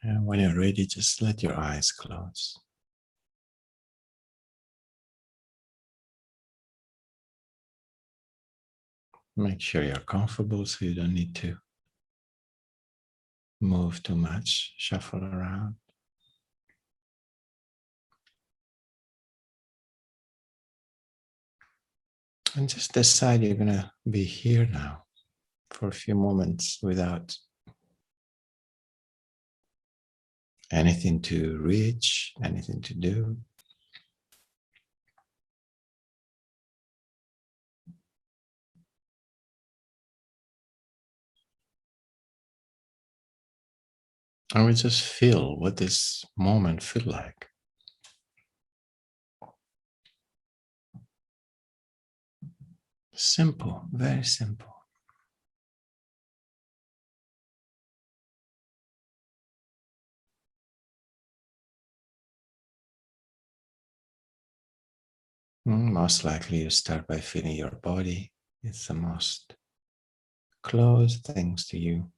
And when you're ready, just let your eyes close. Make sure you're comfortable so you don't need to move too much, shuffle around. And just decide you're going to be here now for a few moments without anything to reach, anything to do. And we just feel what this moment feels like. Simple, very simple. Most likely you start by feeling your body. It's the most close things to you.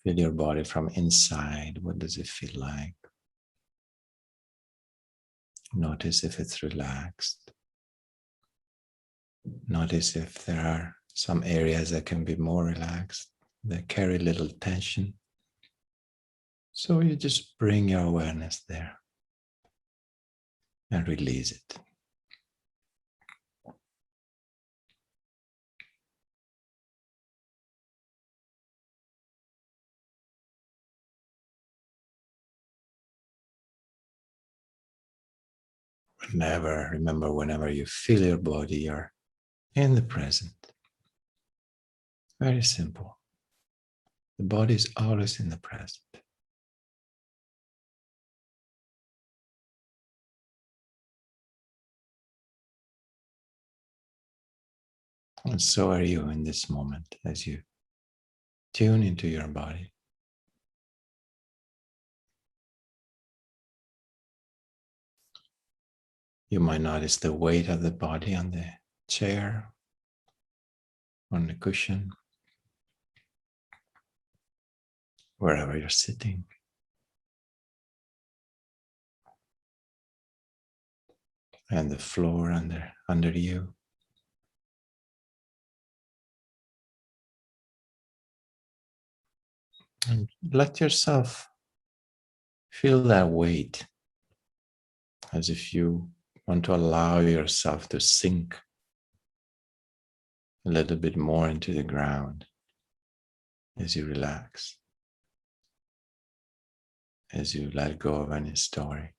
Feel your body from inside. What does it feel like? Notice if it's relaxed. Notice if there are some areas that can be more relaxed, that carry little tension. So you just bring your awareness there and release it. Whenever you feel your body, you're in the present. Very simple. The body is always in the present. And so are you in this moment as you tune into your body. You might notice the weight of the body on the chair, on the cushion, wherever you're sitting. And the floor under you. And let yourself feel that weight as if you want to allow yourself to sink a little bit more into the ground as you relax, as you let go of any story.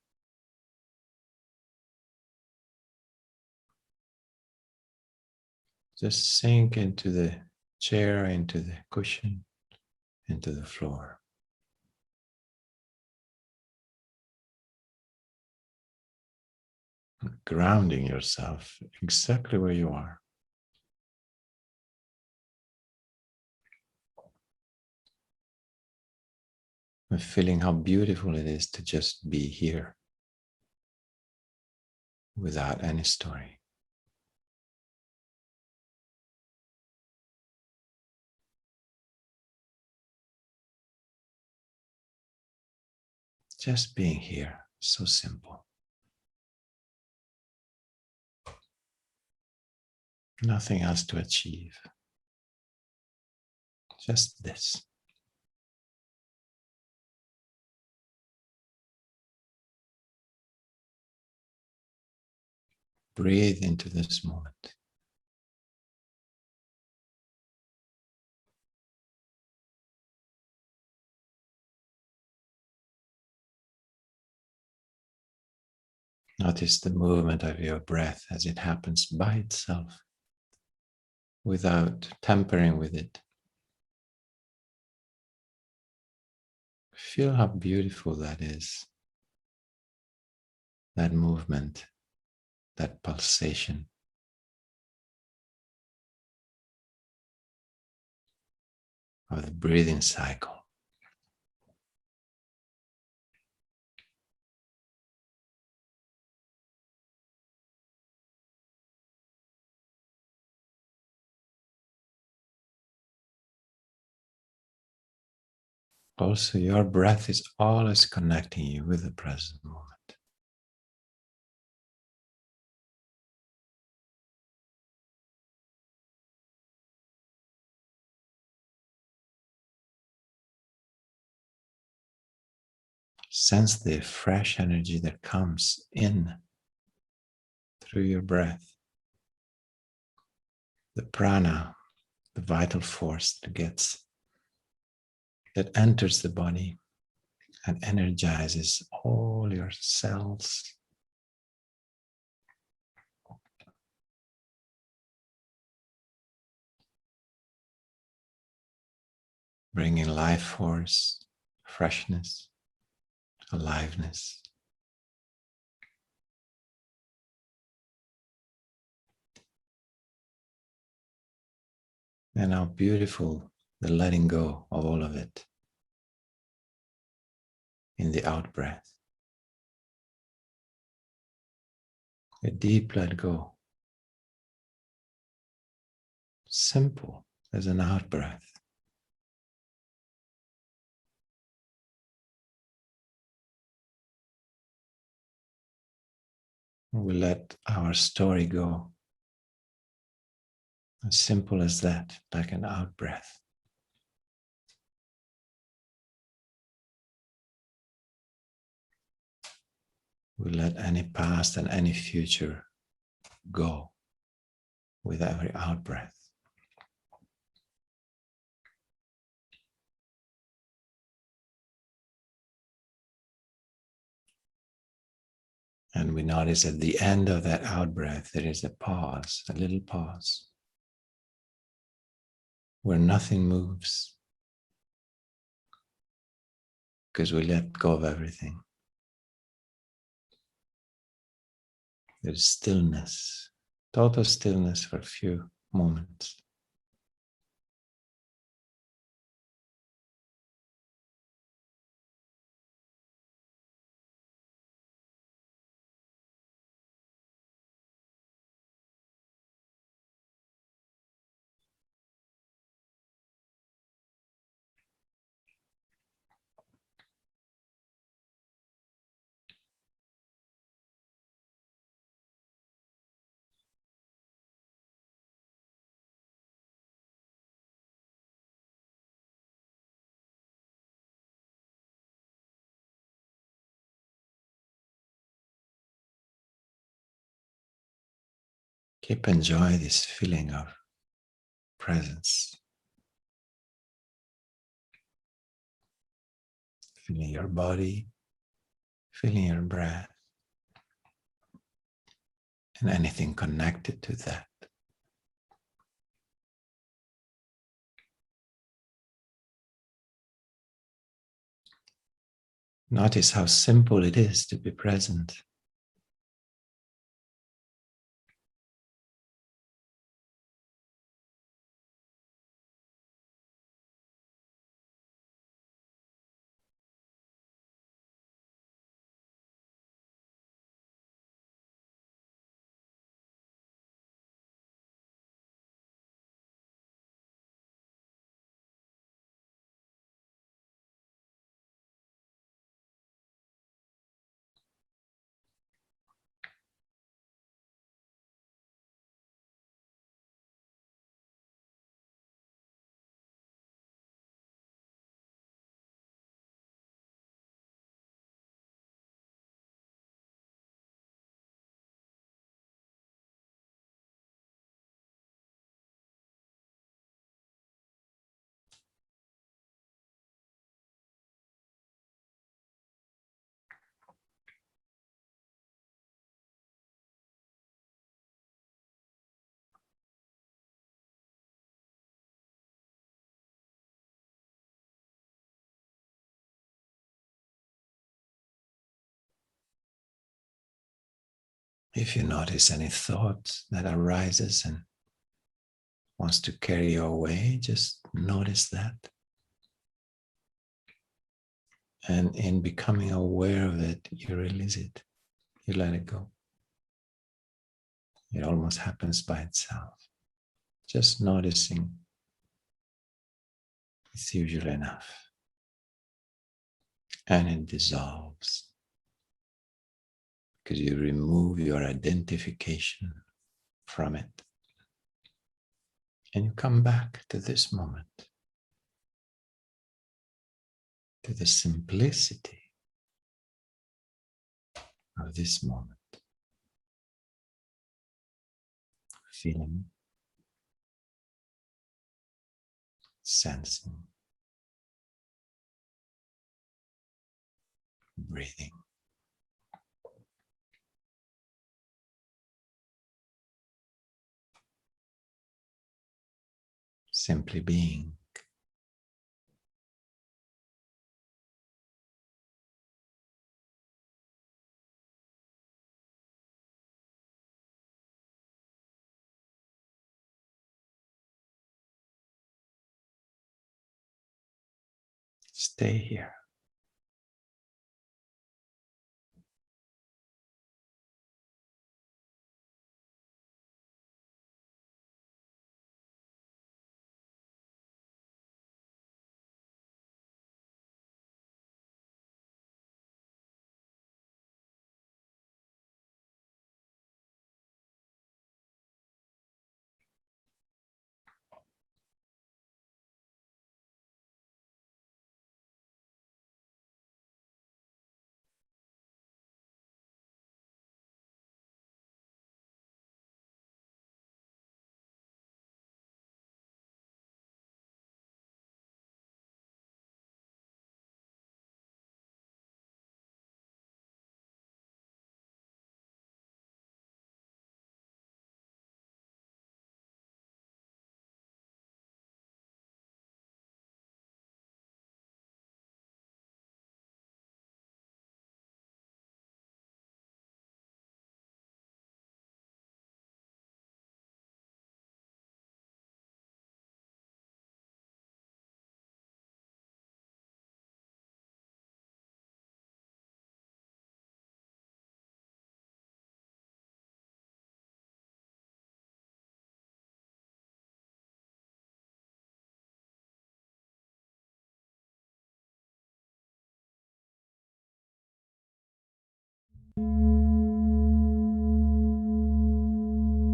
Just sink into the chair, into the cushion, into the floor. Grounding yourself exactly where you are. And feeling how beautiful it is to just be here without any story. Just being here, so simple. Nothing else to achieve. Just this. Breathe into this moment. Notice the movement of your breath as it happens by itself, without tampering with it. Feel how beautiful that is. That movement, that pulsation. Of the breathing cycle. Also, your breath is always connecting you with the present moment. Sense the fresh energy that comes in through your breath. The prana, the vital force that enters the body and energizes all your cells. Bringing life force, freshness, aliveness. And how beautiful the letting go of all of it in the out breath. A deep let go. Simple as an out breath. We let our story go. As simple as that, like an out breath. We let any past and any future go with every out breath. And we notice at the end of that out breath, there is a pause, a little pause, where nothing moves because we let go of everything. There's stillness, total stillness for a few moments. Keep enjoying this feeling of presence. Feeling your body, feeling your breath, and anything connected to that. Notice how simple it is to be present. If you notice any thought that arises and wants to carry you away, just notice that. And in becoming aware of it, you release it. You let it go. It almost happens by itself. Just noticing is usually enough. and it dissolves because you remove your identification from it. And you come back to this moment, to the simplicity of this moment, feeling, sensing, breathing. Simply being. Stay here.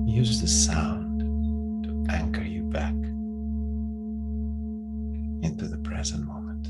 Use the sound to anchor you back into the present moment.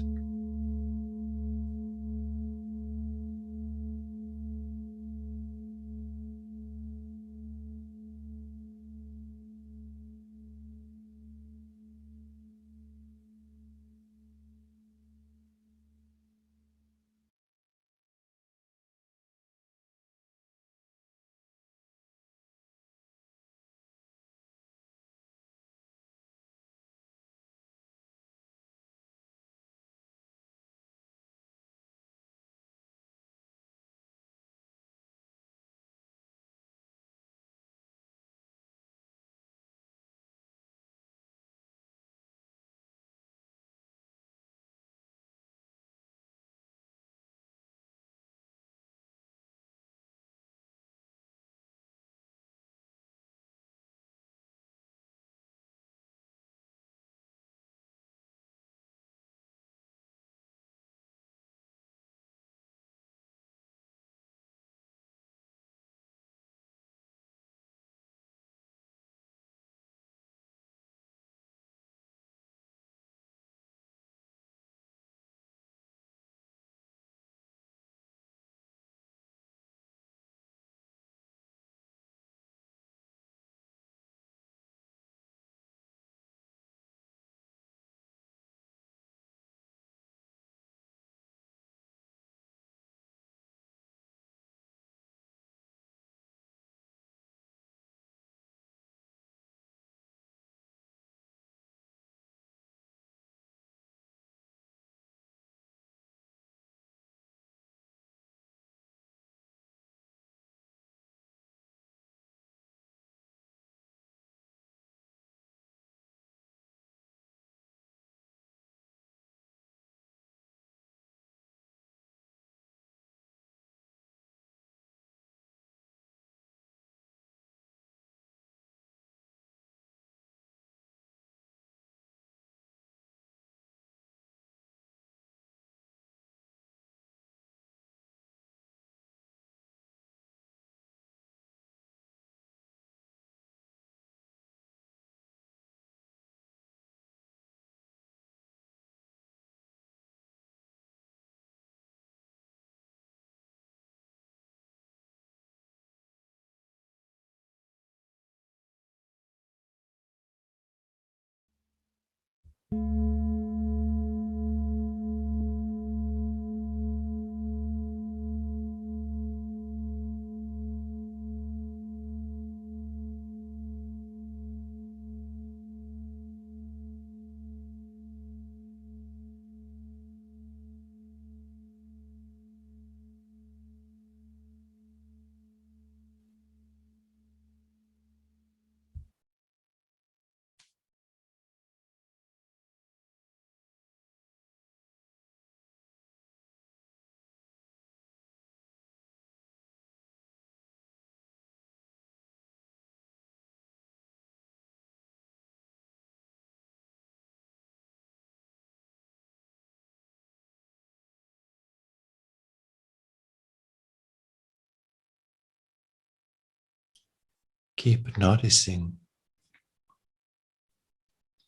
keep noticing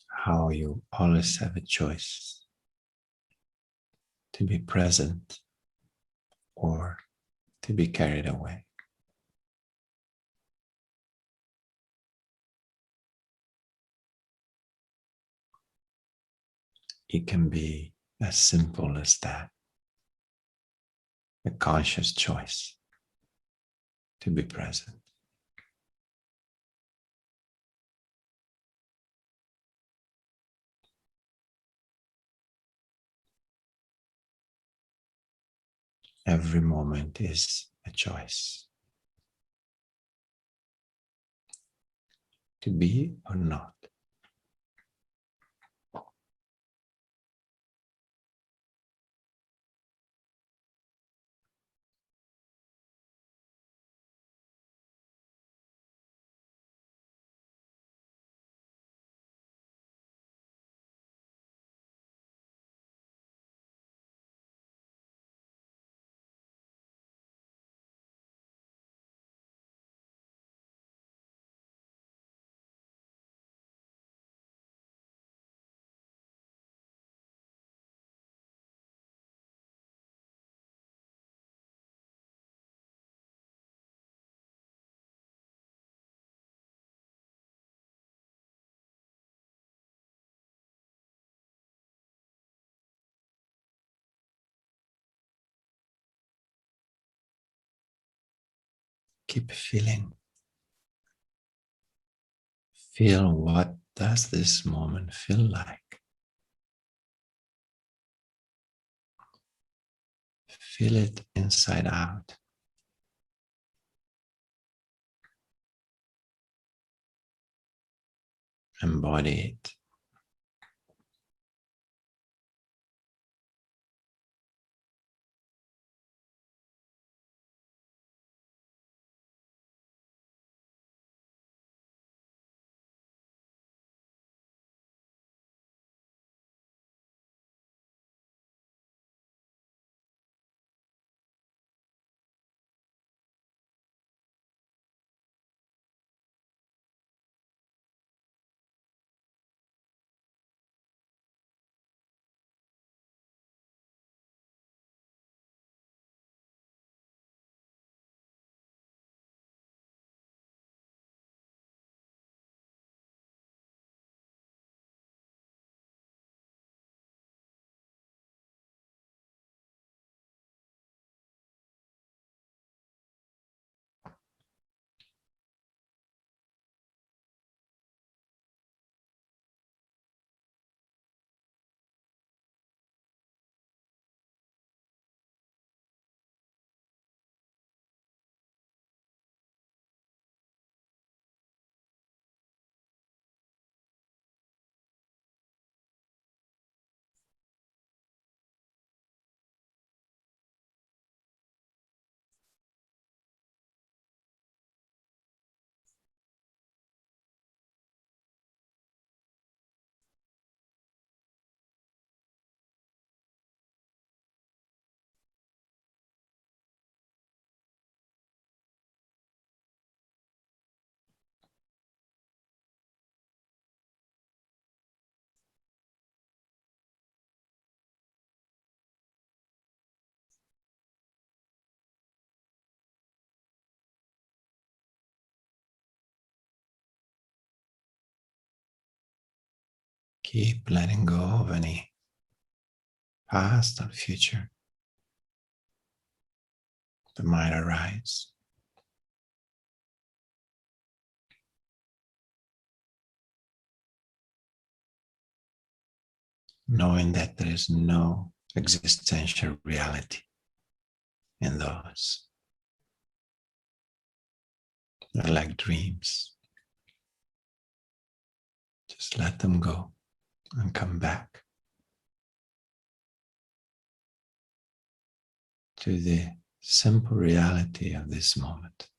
how you always have a choice to be present or to be carried away. It can be as simple as that, a conscious choice to be present. Every moment is a choice to be or not. Keep feeling. Feel, what does this moment feel like? Feel it inside out. Embody it. Keep letting go of any past or future that might arise. Knowing that there is no existential reality in those. They're like dreams. Just let them go and come back to the simple reality of this moment.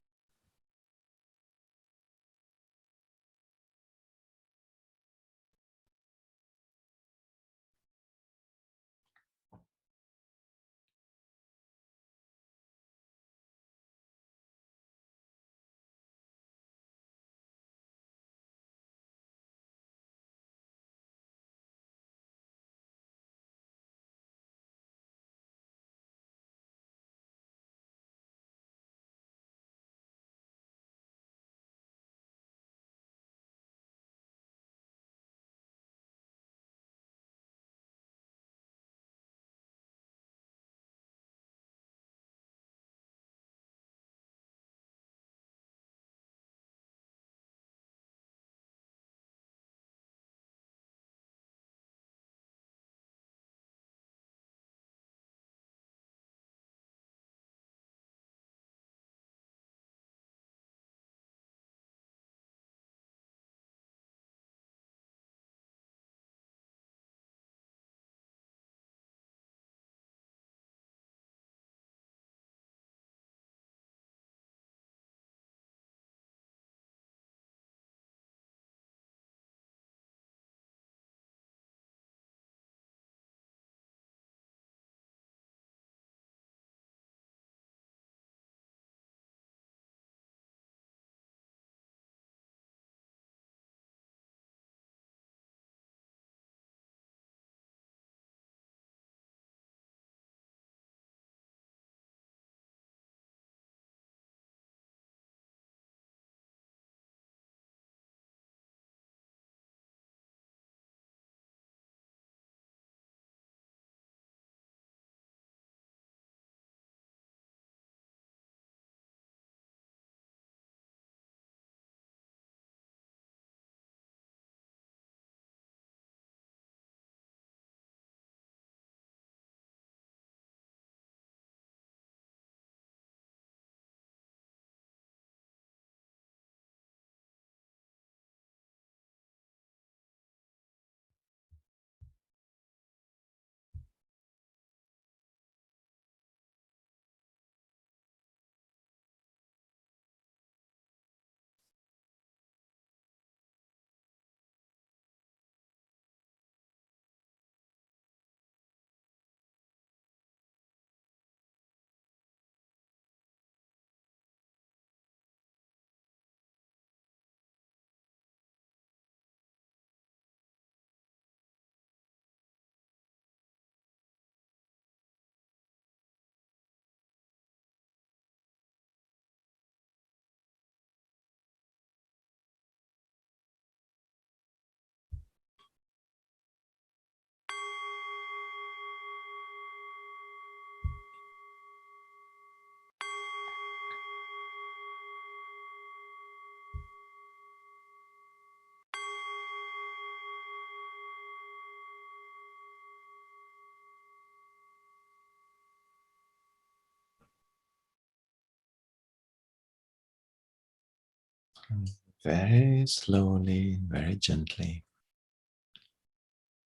Very slowly, very gently,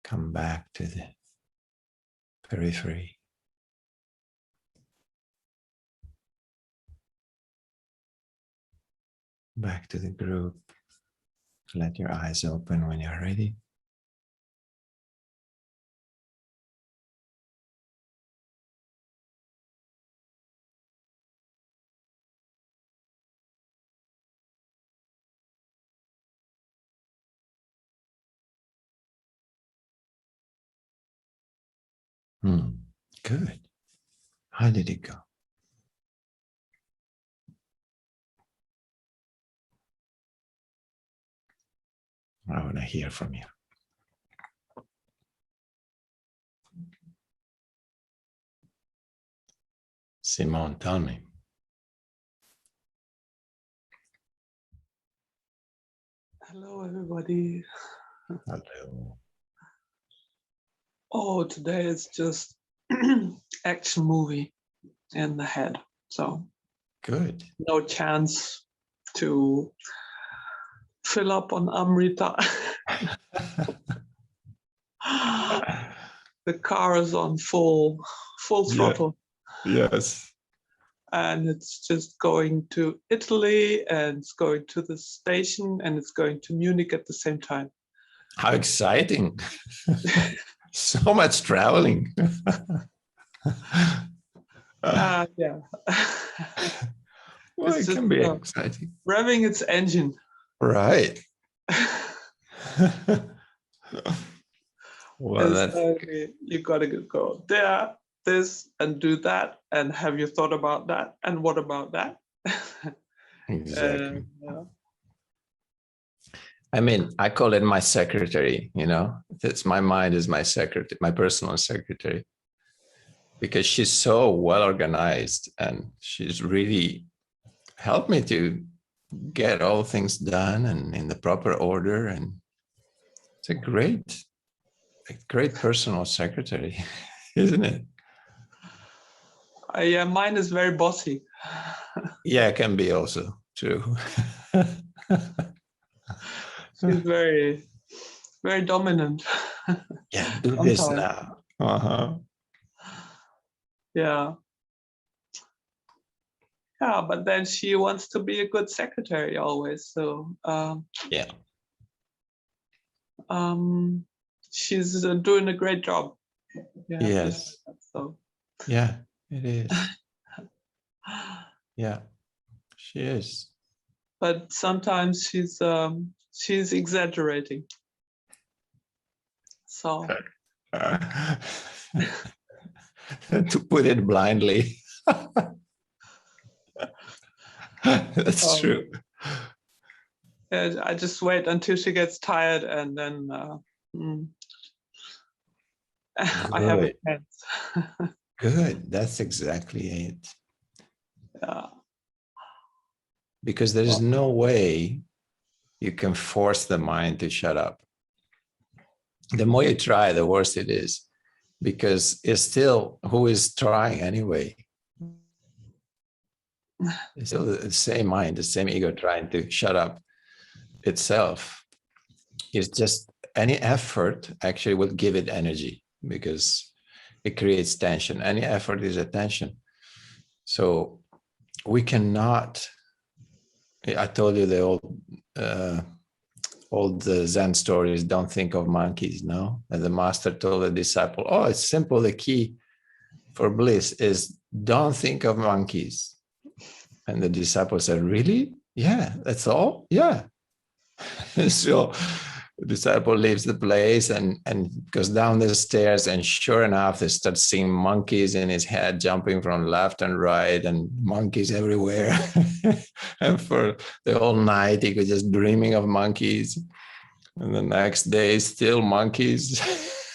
come back to the periphery. Back to the group. Let your eyes open when you're ready. Good. How did it go? I want to hear from you. Simone, tell me. Hello, everybody. Hello. Oh, today is just action movie in the head. So Good. no chance to fill up on Amrita. The car is on full throttle. Yes. And it's just going to Italy and it's going to the station and it's going to Munich at the same time. How exciting. So much traveling. Yeah. Well, It's it can be exciting. Revving its engine. Right. Well, that's you gotta go there, this, and do that, and have you thought about that? And what about that? exactly. Yeah. I mean, I call it my secretary, you know, it's my mind is my secretary, my personal secretary, because she's so well organized and she's really helped me to get all things done and in the proper order. And it's a great personal secretary, isn't it? Yeah, mine is very bossy. Yeah, it can be also true. She's very, very dominant. Yeah, do this now. Yeah. Yeah, but then she wants to be a good secretary always. So yeah. She's doing a great job. Yeah. Yes. So. Yeah, it is. Yeah, she is. But sometimes she's exaggerating. So to put it blindly. That's true. I just wait until she gets tired and then I have a chance. Good. That's exactly it. Yeah. Because there is no way you can force the mind to shut up. The more you try, the worse it is. Because it's still, who is trying anyway? It's still the same mind, the same ego trying to shut up itself. It's just any effort actually will give it energy because it creates tension. Any effort is a tension. So we cannot, I told you the old Zen stories, don't think of monkeys, no? And the master told the disciple, oh, it's simple. The key for bliss is don't think of monkeys. And the disciple said, really? Yeah, that's all? Yeah. So the disciple leaves the place and goes down the stairs, and sure enough, they start seeing monkeys in his head jumping from left and right, and monkeys everywhere. And for the whole night, he was just dreaming of monkeys. And the next day, still monkeys.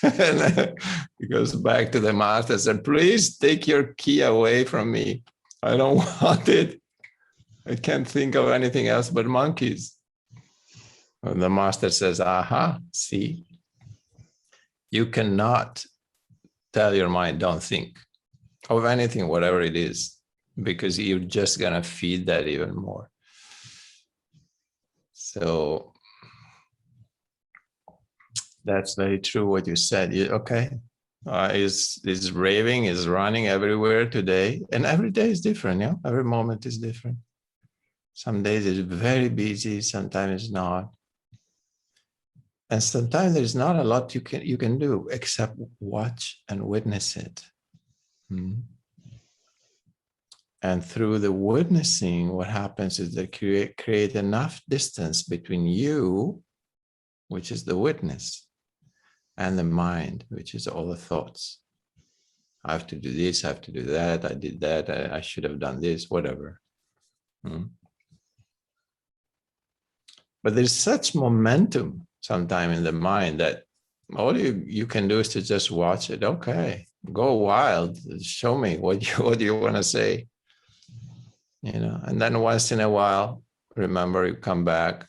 And he goes back to the master and said, please take your key away from me. I don't want it. I can't think of anything else but monkeys. And the master says, aha, see, you cannot tell your mind, don't think of anything, whatever it is, because you're just going to feed that even more. So that's very true what you said. Okay. Is raving, is running everywhere today. And every day is different, yeah? Every moment is different. Some days it's very busy, sometimes it's not. And sometimes there's not a lot you can do except watch and witness it. And through the witnessing, what happens is they create enough distance between you, which is the witness, and the mind, which is all the thoughts. I have to do this, I have to do that, I did that, I should have done this, whatever. But there's such momentum sometimes in the mind that all you can do is to just watch it. Okay, go wild, show me what you want to say. And then once in a while, remember, you come back,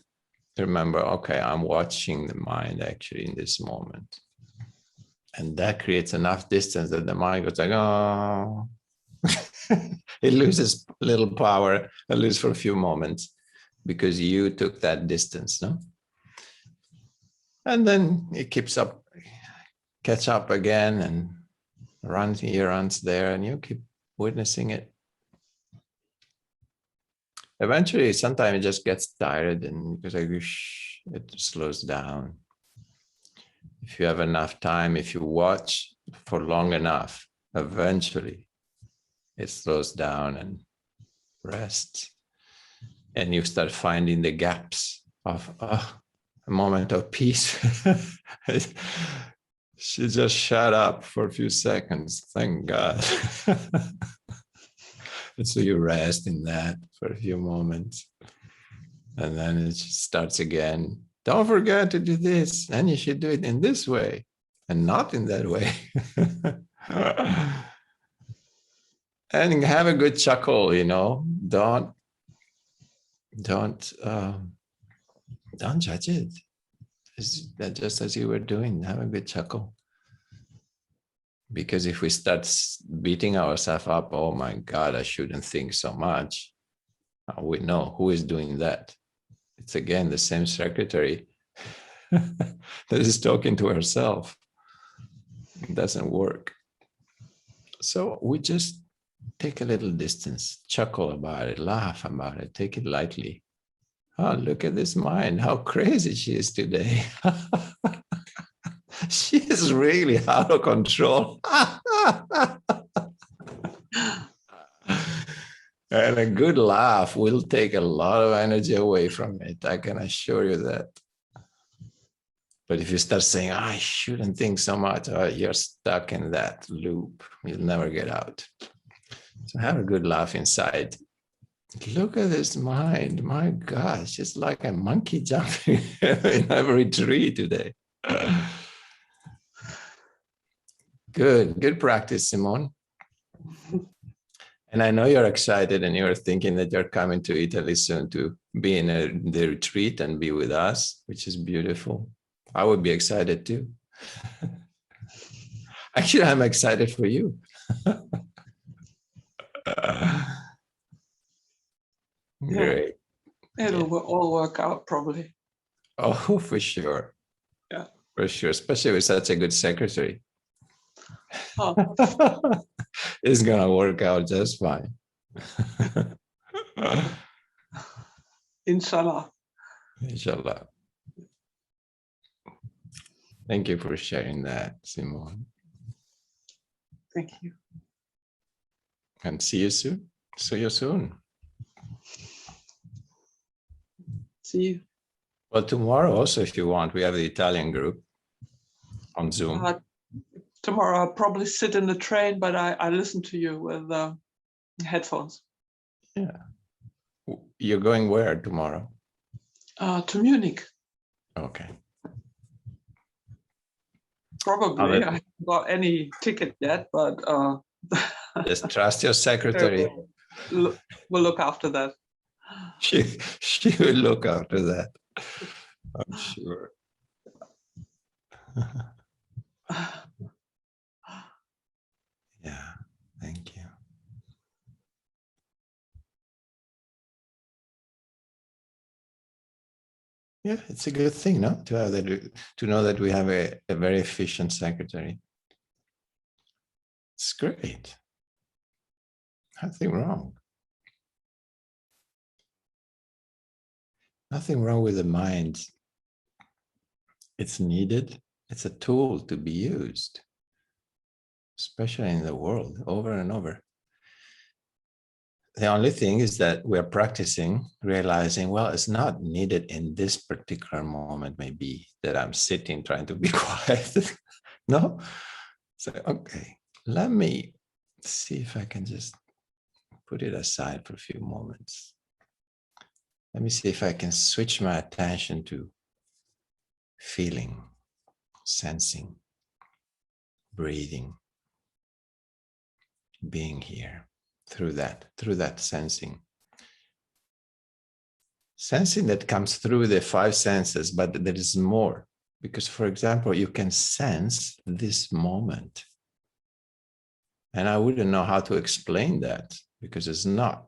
remember, okay, I'm watching the mind actually in this moment. And that creates enough distance that the mind goes like, oh, it loses a little power, at least for a few moments, because you took that distance, no? And then it keeps up, catch up again, and runs here, runs there, and you keep witnessing it. Eventually, sometimes it just gets tired and because it slows down. If you have enough time, if you watch for long enough, eventually it slows down and rests. And you start finding the gaps of a moment of peace. She just shut up for a few seconds. Thank God. And so you rest in that for a few moments. And then it starts again. Don't forget to do this. And you should do it in this way and not in that way. And have a good chuckle, Don't judge it. Just as you were doing, have a good chuckle. Because if we start beating ourselves up, oh my God, I shouldn't think so much. We know who is doing that. It's again the same secretary that is talking to herself. It doesn't work. So we just take a little distance, chuckle about it, laugh about it, take it lightly. Oh, look at this mind, how crazy she is today. She is really out of control. And a good laugh will take a lot of energy away from it. I can assure you that. But if you start saying, I shouldn't think so much, you're stuck in that loop. You'll never get out. So have a good laugh inside. Look at this mind. My gosh, it's like a monkey jumping in every tree today. Good practice, Simone. And I know you're excited and you're thinking that you're coming to Italy soon to be in the retreat and be with us, which is beautiful. I would be excited too. Actually, I'm excited for you. Great. It'll all work out probably. Oh, for sure. Yeah. For sure, especially with such a good secretary. Oh. It's gonna work out just fine. Inshallah. Inshallah. Thank you for sharing that, Simone. Thank you. And see you soon. See you soon. See you. Well, tomorrow also, if you want, we have the Italian group on Zoom. Tomorrow I'll probably sit in the train, but I listen to you with headphones. Yeah. You're going where tomorrow? To Munich. Okay. Probably. I haven't got any ticket yet, but just trust your secretary. We'll look after that. She will look after that, I'm sure. Yeah, thank you. Yeah, it's a good thing, no? To have that, to know that we have a very efficient secretary. It's great. Nothing wrong. Nothing wrong with the mind. It's needed. It's a tool to be used, especially in the world, over and over. The only thing is that we're practicing, realizing, well, it's not needed in this particular moment, maybe that I'm sitting trying to be quiet. No? So, okay, let me see if I can just put it aside for a few moments. Let me see if I can switch my attention to feeling, sensing, breathing, being here through that sensing. Sensing that comes through the five senses, but there is more. Because, for example, you can sense this moment. And I wouldn't know how to explain that because it's not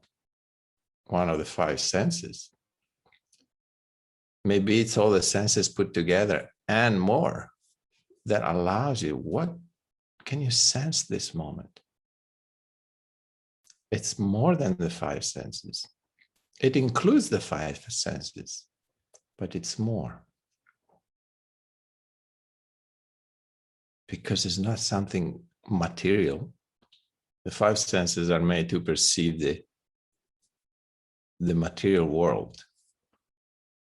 one of the five senses. Maybe it's all the senses put together and more that allows you. What can you sense this moment? It's more than the five senses. It includes the five senses, but it's more. Because it's not something material. The five senses are made to perceive the material world,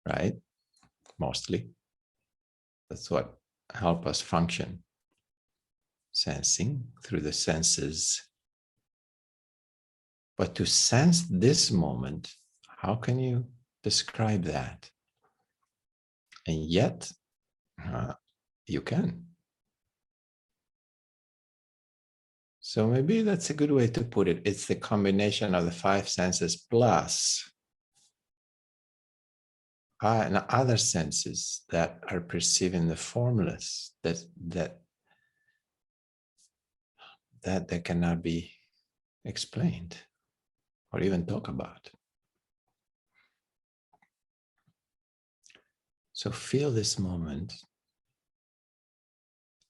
right? Mostly. That's what help us function. Sensing through the senses. But to sense this moment, how can you describe that? And yet, you can. So maybe that's a good way to put it. It's the combination of the five senses plus and other senses that are perceiving the formless, that cannot be explained or even talk about. So feel this moment.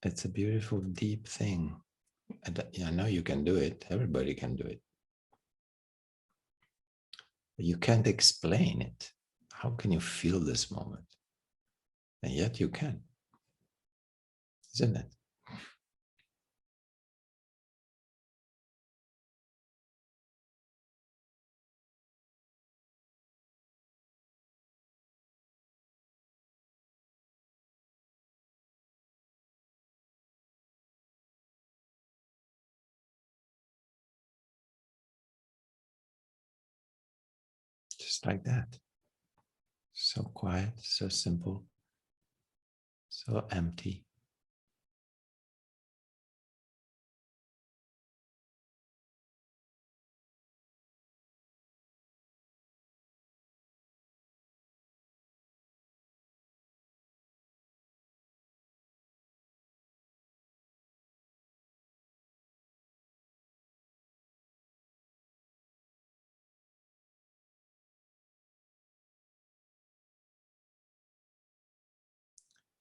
It's a beautiful, deep thing. And I know you can do it. Everybody can do it. But you can't explain it. How can you feel this moment? And yet you can. Isn't it? Just like that. So quiet, so simple, so empty.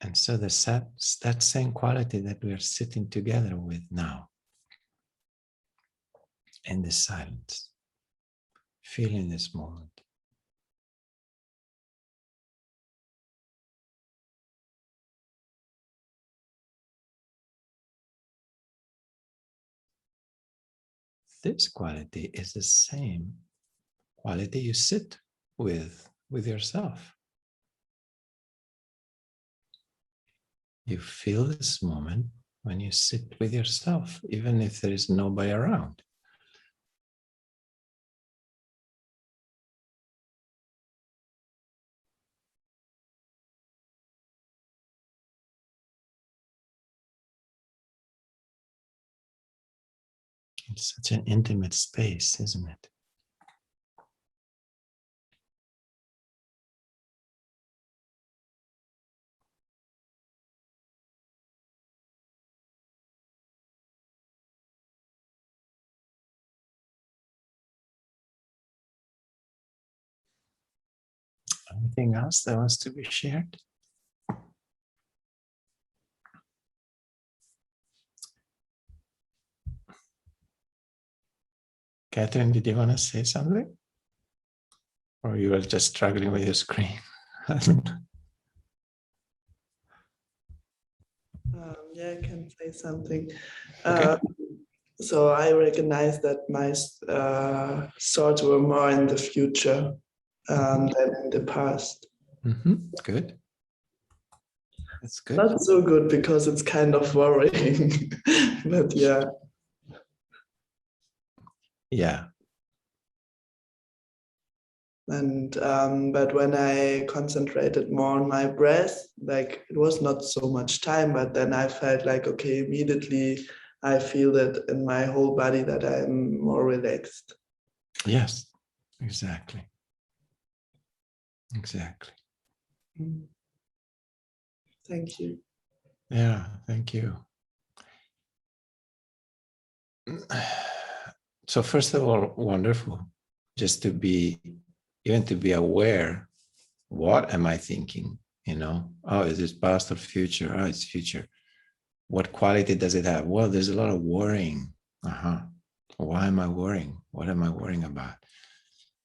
And so that same quality that we are sitting together with now in this silence, feeling this moment. This quality is the same quality you sit with yourself. You feel this moment when you sit with yourself, even if there is nobody around. It's such an intimate space, isn't it? Anything else that wants to be shared? Catherine, did you want to say something? Or you were just struggling with your screen? Yeah, I can say something. Okay. So I recognize that my thoughts were more in the future than in the past. Good. That's good. Not so good because it's kind of worrying, but yeah. Yeah. And but when I concentrated more on my breath, like it was not so much time, but then I felt like, okay, immediately I feel that in my whole body that I'm more relaxed. Yes, exactly. Exactly. Thank you. Yeah, thank you. So first of all, wonderful just to be, even to be aware, what am I thinking? You know, oh, is this past or future? Oh, it's future. What quality does it have? Well, there's a lot of worrying. Why am I worrying? What am I worrying about?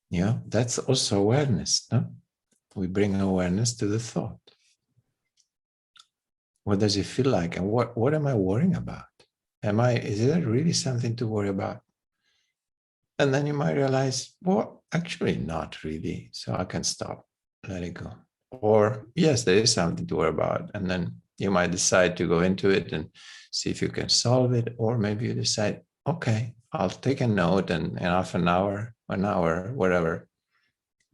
You know, that's also awareness. No? We bring awareness to the thought. What does it feel like? And what am I worrying about? Is it really something to worry about? And then you might realize, well, actually not really. So I can stop, let it go. Or yes, there is something to worry about. And then you might decide to go into it and see if you can solve it. Or maybe you decide, okay, I'll take a note and in half an hour, whatever,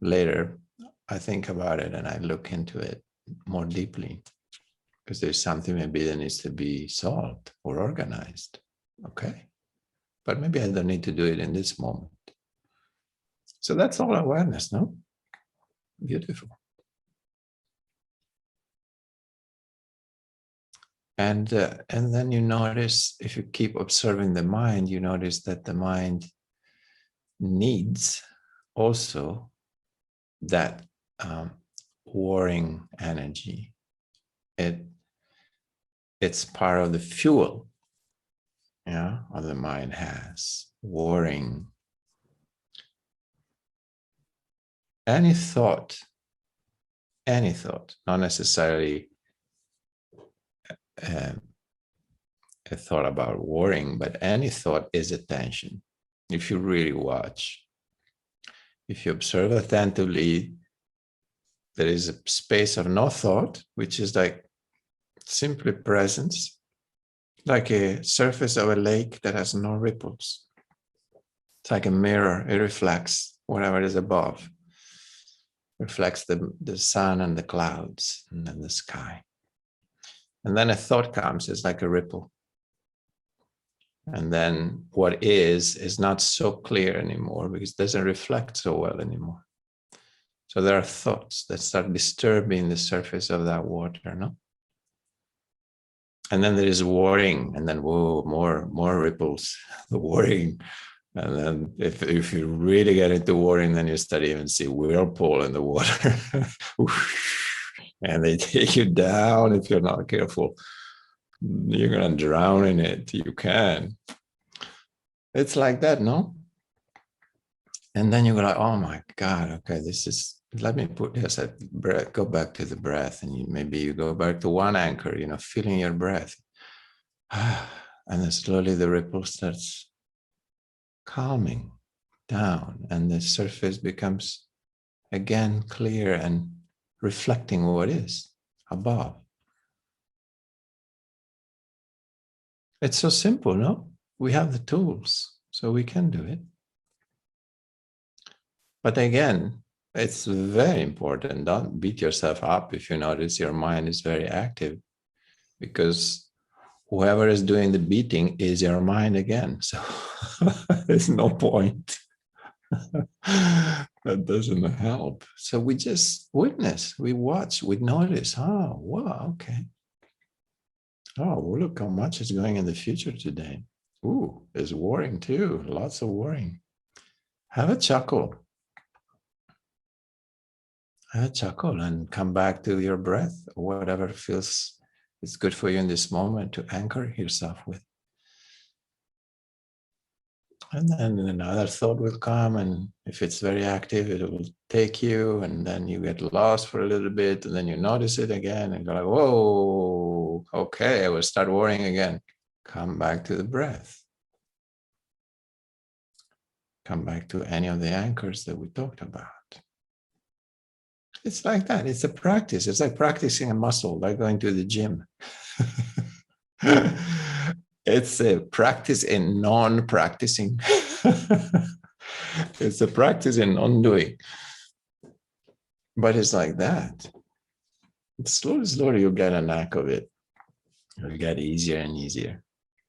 later, I think about it and I look into it more deeply because there's something maybe that needs to be solved or organized. Okay. But maybe I don't need to do it in this moment. So that's all awareness, no? Beautiful. And then you notice, if you keep observing the mind, you notice that the mind needs also that warring energy. It's part of the fuel, yeah, or the mind has warring. Any thought, not necessarily a thought about worrying, but any thought is attention. If you really watch, if you observe attentively, there is a space of no thought, which is like simply presence, like a surface of a lake that has no ripples. It's like a mirror, it reflects whatever is above, reflects the sun and the clouds and then the sky. And then a thought comes, it's like a ripple. And then what is not so clear anymore because it doesn't reflect so well anymore. So there are thoughts that start disturbing the surface of that water, no? And then there is worrying, and then whoa, more ripples, the worrying. And then if you really get into worrying, then you start even see whirlpool in the water. And they take you down if you're not careful. You're gonna drown in it. You can. It's like that, no? And then you go like, oh my God, okay, let me put this at breath, go back to the breath. And maybe you go back to one anchor, feeling your breath. And then slowly the ripple starts calming down and the surface becomes again clear and reflecting what is above. It's so simple, no? We have the tools, so we can do it. But again, it's very important. Don't beat yourself up if you notice your mind is very active, because whoever is doing the beating is your mind again. So there's no point. That doesn't help. So we just witness, we watch, we notice, oh, wow, okay. Oh, well, look how much is going in the future today. Ooh, there's worrying too, lots of worrying. Have a chuckle. have a chuckle and come back to your breath, or whatever feels is good for you in this moment to anchor yourself with. And then another thought will come, and if it's very active, it will take you, and then you get lost for a little bit, and then you notice it again, and go like, whoa, okay, I will start worrying again. Come back to the breath. Come back to any of the anchors that we talked about. It's like that. It's a practice. It's like practicing a muscle, like going to the gym. It's a practice in non-practicing. It's a practice in non-doing. But it's like that. Slowly, slowly, you'll get a knack of it. It'll get easier and easier.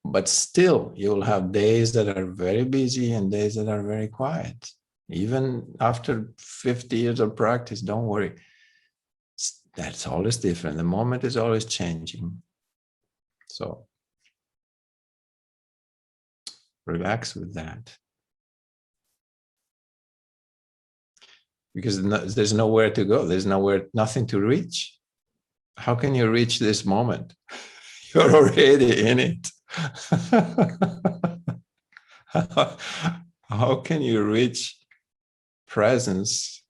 But still, you'll have days that are very busy and days that are very quiet. Even after 50 years of practice, don't worry. That's always different. The moment is always changing. So relax with that. Because there's nowhere to go. There's nothing to reach. How can you reach this moment? You're already in it. How can you reach presence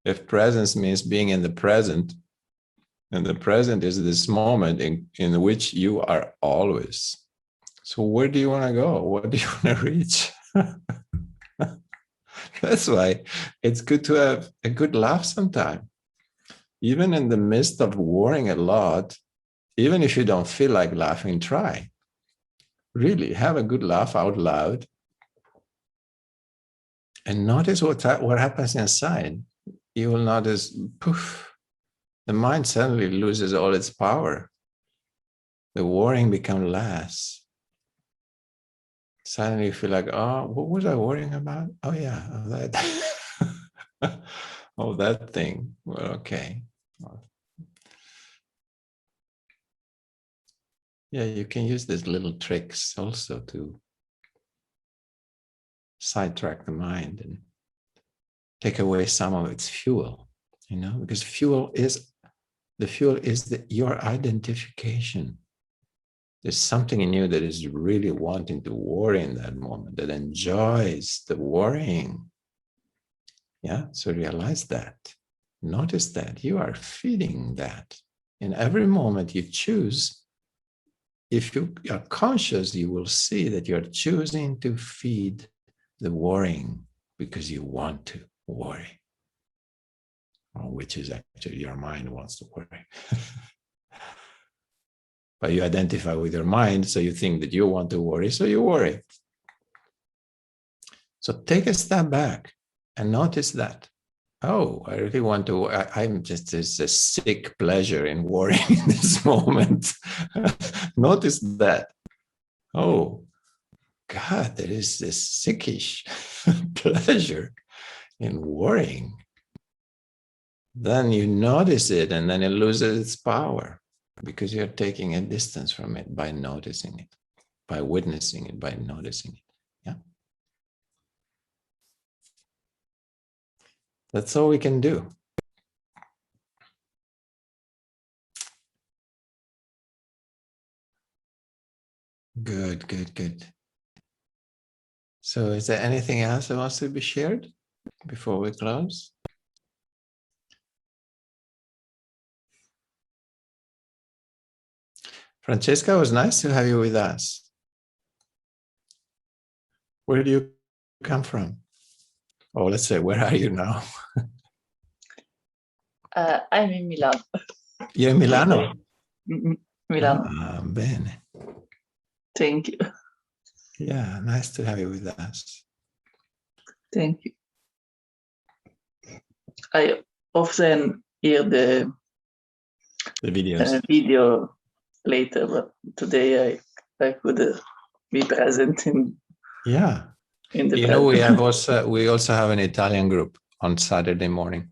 if presence means being in the present? And the present is this moment in which you are always. So where do you want to go? What do you want to reach? That's why it's good to have a good laugh sometime. Even in the midst of worrying a lot, even if you don't feel like laughing, try. Really, have a good laugh out loud. And notice what happens inside. You will notice, poof, the mind suddenly loses all its power. The worrying becomes less. Suddenly you feel like, oh, what was I worrying about? Oh yeah, that. Oh, that thing. Well, okay. Yeah, you can use these little tricks also to sidetrack the mind and take away some of its fuel, because fuel is your identification. There's something in you that is really wanting to worry in that moment, that enjoys the worrying. Yeah, so realize that. Notice that you are feeding that. In every moment you choose, if you are conscious, you will see that you're choosing to feed the worrying because you want to worry, which is actually your mind wants to worry. But you identify with your mind, so you think that you want to worry, so you worry. So take a step back and notice that. Oh, I really want to, I'm just, there's a sick pleasure in worrying in this moment. Notice that. Oh, God, there is this sickish pleasure in worrying. Then you notice it, and then it loses its power because you're taking a distance from it by noticing it, by witnessing it, by noticing it. Yeah. That's all we can do. Good, good, good. So is there anything else that wants to be shared before we close? Francesca, it was nice to have you with us. Where do you come from? Or let's say, where are you now? I'm in Milan. You're in Milano? Milano. Ah, bene. Thank you. Yeah, nice to have you with us. Thank you. I often hear the videos. Video later, but today I could be present in. Yeah. In the we also have an Italian group on Saturday morning.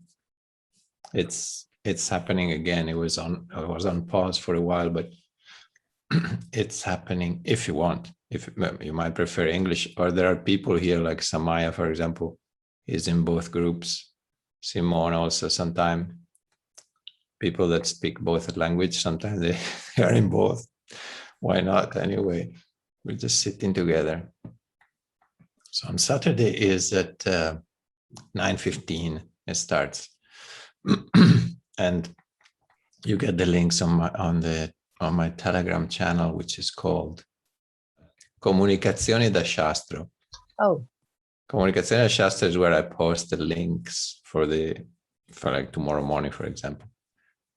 It's happening again. I was on pause for a while, but it's happening if you want. If you might prefer English, or there are people here like Samaya, for example, is in both groups. Simone also sometimes. People that speak both language, sometimes they are in both. Why not? Anyway, we're just sitting together. So on Saturday is at 9:15. It starts, and you get the links on my Telegram channel, which is called Comunicazioni da Shastro. Oh, Comunicazioni da Shastro is where I post the links for like tomorrow morning, for example.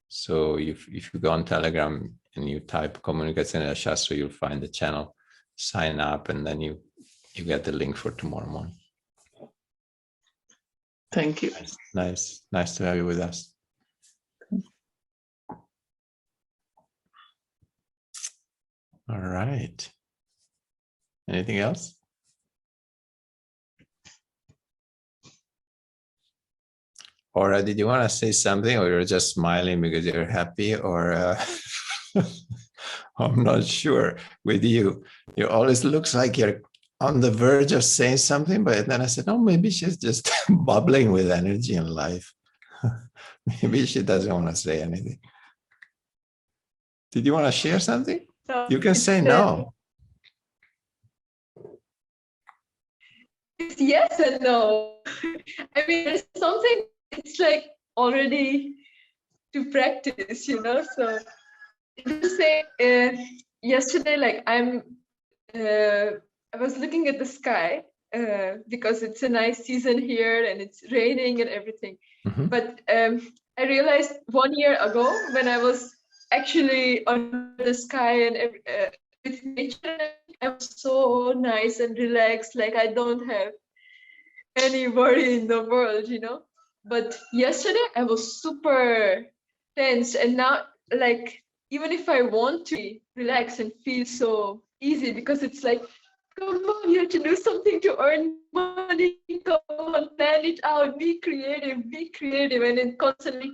So if you go on Telegram and you type Comunicazione da Shastro, you'll find the channel, sign up, and then you get the link for tomorrow morning. Thank you. Nice to have you with us. All right. Anything else? Or did you want to say something, or you're just smiling because you're happy, or I'm not sure with you. You always looks like you're on the verge of saying something, but then I said, oh, maybe she's just bubbling with energy and life. Maybe she doesn't want to say anything. Did you want to share something? no, You can say no. It's yes and no. I mean, there's something, it's like already to practice, so just say yesterday, like I was looking at the sky because it's a nice season here and it's raining and everything. Mm-hmm. But I realized 1 year ago when I was actually on the sky and with nature, I was so nice and relaxed, like I don't have any worry in the world, But yesterday I was super tense, and now, like, even if I want to relax and feel so easy, because it's like, come on, you have to do something to earn money, come on, plan it out, be creative, and it constantly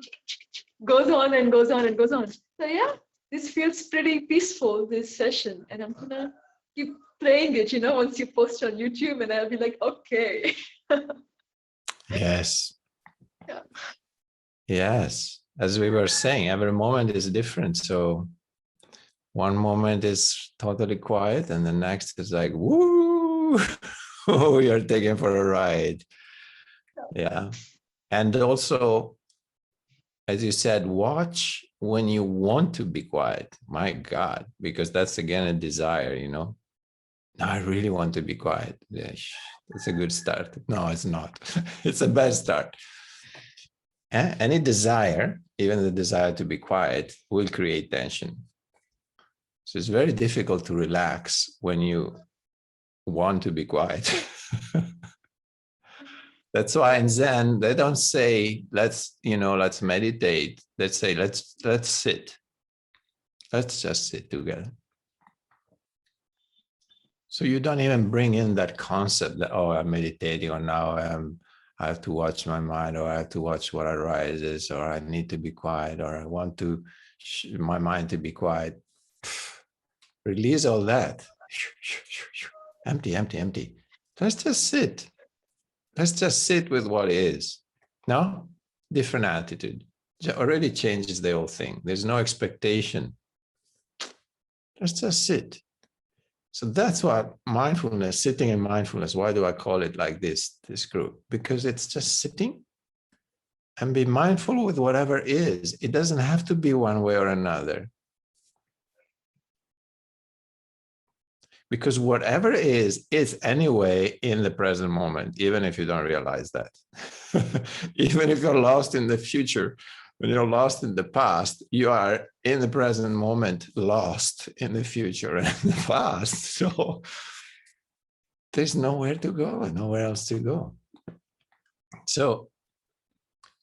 goes on and goes on and goes on. So yeah, this feels pretty peaceful, this session, and I'm gonna keep playing it, once you post on YouTube, and I'll be like, okay. Yes. Yeah. Yes. As we were saying, every moment is different. So one moment is totally quiet, and the next is like, woo, oh, you're taken for a ride. Yeah. And also, as you said, watch when you want to be quiet. My God, because that's again a desire, No, I really want to be quiet. Yeah, it's a good start. No, it's not. It's a bad start. Any desire, even the desire to be quiet, will create tension. So it's very difficult to relax when you want to be quiet. That's why in Zen, they don't say, let's meditate. Let's say, let's sit. Let's just sit together. So you don't even bring in that concept that, oh, I'm meditating, or now I have to watch my mind, or I have to watch what arises, or I need to be quiet, or I want to my mind to be quiet. Release all that. Empty, empty, empty. Let's just sit. Let's just sit with what is. No? Different attitude. It already changes the whole thing. There's no expectation. Let's just sit. So that's what mindfulness, sitting in mindfulness, why do I call it like this group? Because it's just sitting and be mindful with whatever is. It doesn't have to be one way or another. Because whatever is anyway in the present moment, even if you don't realize that. Even if you're lost in the future, when you're lost in the past, you are in the present moment, lost in the future and in the past. So there's nowhere to go, nowhere else to go. So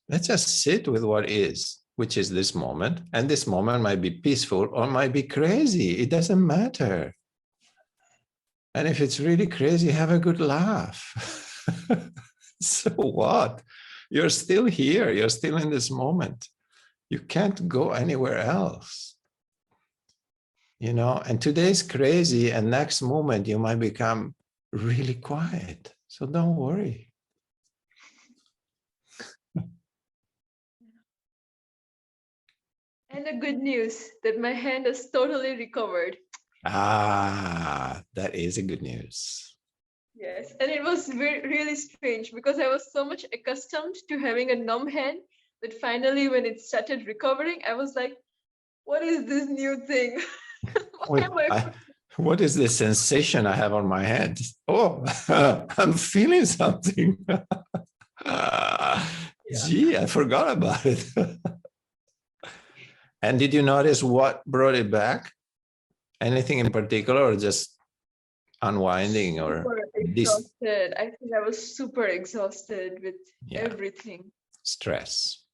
let's just sit with what is, which is this moment. And this moment might be peaceful or might be crazy. It doesn't matter. And if it's really crazy, have a good laugh. So what? You're still here. You're still in this moment. You can't go anywhere else. And today's crazy, and next moment you might become really quiet. So don't worry. And the good news that my hand is totally recovered. Ah, that is a good news. Yes, and it was really strange because I was so much accustomed to having a numb hand that finally when it started recovering, I was like, what is this new thing? What is the sensation I have on my hand? Oh, I'm feeling something. Gee, I forgot about it. And did you notice what brought it back? Anything in particular, or just unwinding or exhausted? I think I was super exhausted with everything. Stress.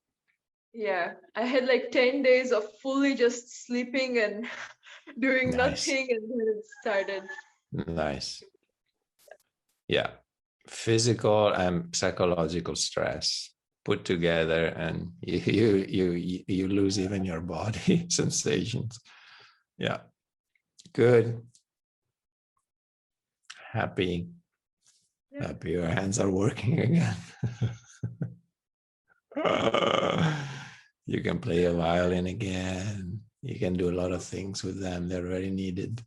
Yeah, I had like 10 days of fully just sleeping and doing nothing, and then it started. Nice. Yeah, physical and psychological stress put together, and you lose even your body sensations. Yeah, good. Happy your hands are working again. You can play a violin again. You can do a lot of things with them. They're very needed.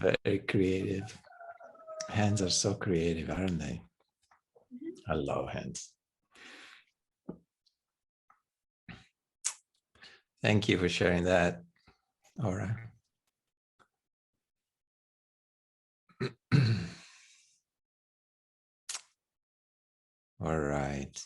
Very creative. Hands are so creative, aren't they? I love hands. Thank you for sharing that. All right. All right.